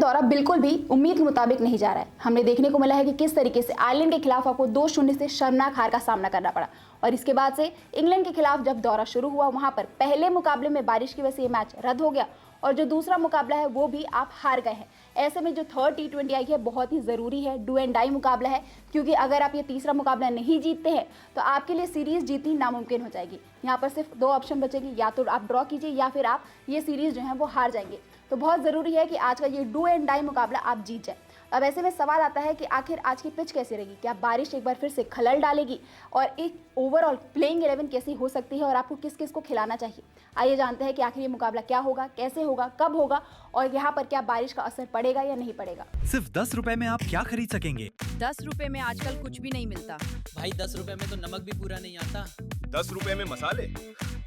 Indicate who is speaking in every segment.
Speaker 1: दौरा बिल्कुल भी उम्मीद के मुताबिक नहीं जा रहा है। हमने देखने को मिला है कि किस तरीके से आयरलैंड के खिलाफ आपको 2-0 से शर्मनाक हार का सामना करना पड़ा और इसके बाद से इंग्लैंड के खिलाफ जब दौरा शुरू हुआ वहां पर पहले मुकाबले में बारिश की वजह से ये मैच रद्द हो गया और जो दूसरा मुकाबला है वो भी आप हार गए हैं। ऐसे में जो थर्ड T20 आई है बहुत ही ज़रूरी है, डू एंड डाई मुकाबला है, क्योंकि अगर आप ये तीसरा मुकाबला नहीं जीतते हैं तो आपके लिए सीरीज़ जीतनी नामुमकिन हो जाएगी। यहाँ पर सिर्फ 2 ऑप्शन बचेंगे, या तो आप ड्रॉ कीजिए या फिर आप ये सीरीज़ जो है वो हार जाएंगे। तो बहुत ज़रूरी है कि आज का ये डू एंड डाई मुकाबला आप जीत जाए। अब ऐसे में सवाल आता है कि आखिर आज की पिच कैसी रहेगी, क्या बारिश एक बार फिर से खलल डालेगी और एक ओवरऑल प्लेइंग 11 कैसी हो सकती है और आपको किस किस को खिलाना चाहिए। आइए जानते हैं कि आखिर ये मुकाबला क्या होगा, कैसे होगा, कब होगा और यहाँ पर क्या बारिश का असर पड़ेगा या नहीं पड़ेगा।
Speaker 2: सिर्फ 10 रुपए में आप क्या खरीद सकेंगे?
Speaker 3: 10 रुपए में आजकल कुछ भी नहीं मिलता
Speaker 4: भाई। 10 रुपए में तो नमक भी पूरा नहीं आता।
Speaker 5: 10 रुपए में मसाले,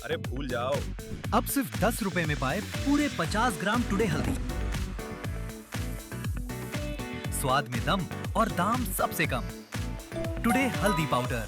Speaker 5: अरे भूल जाओ।
Speaker 2: अब सिर्फ 10 रुपए में पाए पूरे 50 ग्राम टुडे हल्दी। स्वाद में दम और दाम सबसे कम। टुडे हल्दी पाउडर।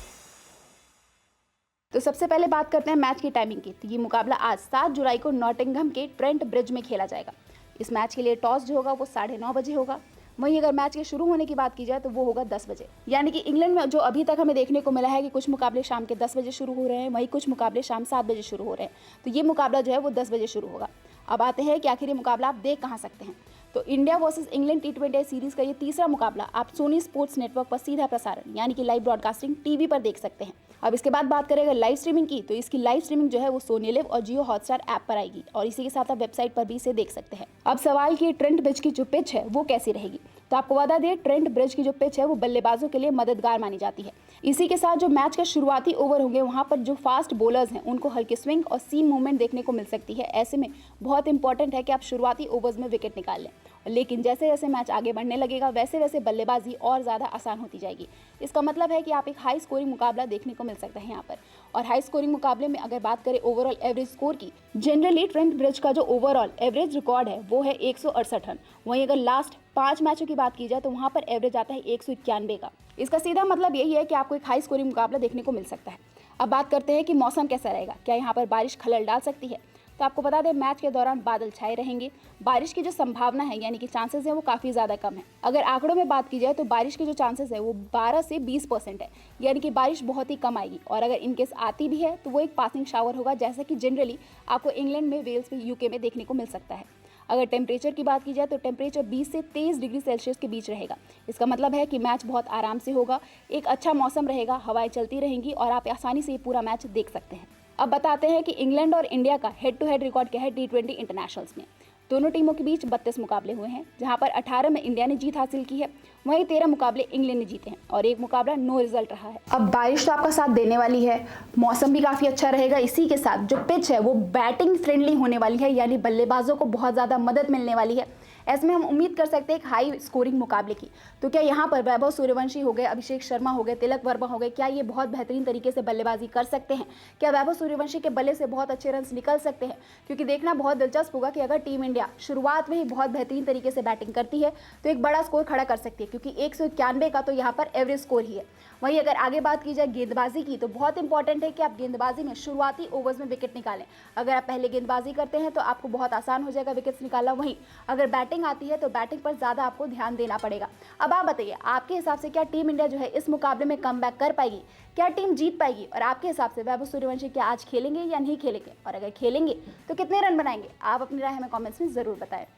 Speaker 1: तो सबसे पहले बात करते हैं मैच की टाइमिंग की। तो ये मुकाबला आज 7 जुलाई को नॉटिंघम के ट्रेंट ब्रिज में खेला जाएगा। इस मैच के लिए टॉस जो होगा वो 9:30 बजे होगा। वहीं अगर मैच के शुरू होने की बात की जाए तो वो होगा 10 बजे। यानी कि इंग्लैंड में जो अभी तक हमें देखने को मिला है कि कुछ मुकाबले शाम के 10 बजे शुरू हो रहे हैं, वहीं कुछ मुकाबले शाम 7 बजे शुरू हो रहे हैं। तो ये मुकाबला जो है वो 10 बजे शुरू होगा। अब आते हैं कि आखिर ये मुकाबला आप देख कहाँ सकते हैं। तो India versus England T20 series का ये तीसरा मुकाबला आप सोनी स्पोर्ट्स नेटवर्क पर सीधा प्रसारण यानी कि लाइव ब्रॉडकास्टिंग टीवी पर देख सकते हैं। अब इसके बाद बात करें अगर लाइव स्ट्रीमिंग की, तो इसकी लाइव स्ट्रीमिंग जो है वो सोनी लिव और जियो हॉटस्टार ऐप पर आएगी और इसी के साथ आप वेबसाइट पर भी इसे देख सकते हैं। अब सवाल कि ट्रेंट ब्रिज की जो पिच है वो कैसी रहेगी। तो आपको बता दें ट्रेंट ब्रिज की जो पिच है वो बल्लेबाजों के लिए मददगार मानी जाती है। इसी के साथ जो मैच के शुरुआती ओवर होंगे वहां पर जो फास्ट बॉलर्स हैं उनको हल्के स्विंग और सीम मूवमेंट देखने को मिल सकती है। ऐसे में बहुत इंपॉर्टेंट है कि आप शुरुआती ओवर्स में विकेट निकाल लें, लेकिन जैसे जैसे मैच आगे बढ़ने लगेगा वैसे वैसे बल्लेबाजी और ज़्यादा आसान होती जाएगी। इसका मतलब है कि आप एक हाई स्कोरिंग मुकाबला देखने को मिल सकता है यहाँ पर। और हाई स्कोरिंग मुकाबले में अगर बात करें ओवरऑल एवरेज स्कोर की, जनरली ट्रेंट ब्रिज का जो ओवरऑल एवरेज रिकॉर्ड है वो है 168 रन। वहीं अगर लास्ट 5 मैचों की बात की जाए तो वहाँ पर एवरेज आता है 191 का। इसका सीधा मतलब यही है कि आपको एक हाई स्कोरिंग मुकाबला देखने को मिल सकता है। अब बात करते हैं कि मौसम कैसा रहेगा, क्या यहाँ पर बारिश खलल डाल सकती है। तो आपको बता दें मैच के दौरान बादल छाए रहेंगे। बारिश की जो संभावना है यानी कि चांसेस है वो काफ़ी ज़्यादा कम है। अगर आंकड़ों में बात की जाए तो बारिश के जो चांसेस है वो 12 से 20% है, यानी कि बारिश बहुत ही कम आएगी और अगर इनकेस आती भी है तो वो एक पासिंग शावर होगा, जैसा कि जनरली आपको इंग्लैंड में, वेल्स में, यूके में देखने को मिल सकता है। अगर टेम्परेचर की बात की जाए तो टेम्परेचर 20 से 23 डिग्री सेल्सियस के बीच रहेगा। इसका मतलब है कि मैच बहुत आराम से होगा, एक अच्छा मौसम रहेगा, हवाएं चलती रहेंगी और आप आसानी से ये पूरा मैच देख सकते हैं। अब बताते हैं कि इंग्लैंड और इंडिया का हेड टू हेड रिकॉर्ड क्या है T20 इंटरनेशनल्स में। दोनों टीमों के बीच 32 मुकाबले हुए हैं, जहां पर 18 में इंडिया ने जीत हासिल की है, वहीं 13 मुकाबले इंग्लैंड ने जीते हैं और एक मुकाबला नो रिजल्ट रहा है। अब बारिश तो आपका साथ देने वाली है, मौसम भी काफ़ी अच्छा रहेगा। इसी के साथ जो पिच है वो बैटिंग फ्रेंडली होने वाली है, यानी बल्लेबाजों को बहुत ज़्यादा मदद मिलने वाली है। ऐसे में हम उम्मीद कर सकते हैं एक हाई स्कोरिंग मुकाबले की। तो क्या यहाँ पर वैभव सूर्यवंशी हो गए, अभिषेक शर्मा हो गए, तिलक वर्मा हो गए, क्या ये बहुत बेहतरीन तरीके से बल्लेबाजी कर सकते हैं? क्या वैभव सूर्यवंशी के बल्ले से बहुत अच्छे रन्स निकल सकते हैं? क्योंकि देखना बहुत दिलचस्प होगा कि अगर टीम इंडिया शुरुआत में ही बहुत बेहतरीन तरीके से बैटिंग करती है तो एक बड़ा स्कोर खड़ा कर सकती है, क्योंकि 191 का तो यहाँ पर एवरेज स्कोर ही है। वहीं अगर आगे बात की जाए गेंदबाजी की, तो बहुत इंपॉर्टेंट है कि आप गेंदबाजी में शुरुआती ओवर्स में विकेट निकालें। अगर आप पहले गेंदबाजी करते हैं तो आपको बहुत आसान हो जाएगा विकेट्स निकालना। वहीं अगर बैटिंग आती है तो बैटिंग पर ज़्यादा आपको ध्यान देना पड़ेगा। अब आप बताइए आपके हिसाब से क्या टीम इंडिया जो है इस मुकाबले में कमबैक कर पाएगी, क्या टीम जीत पाएगी? और आपके हिसाब से वैभव सूर्यवंशी क्या आज खेलेंगे या नहीं खेलेंगे, और अगर खेलेंगे तो कितने रन बनाएंगे? आप अपनी राय हमें कमेंट्स में ज़रूर बताएं।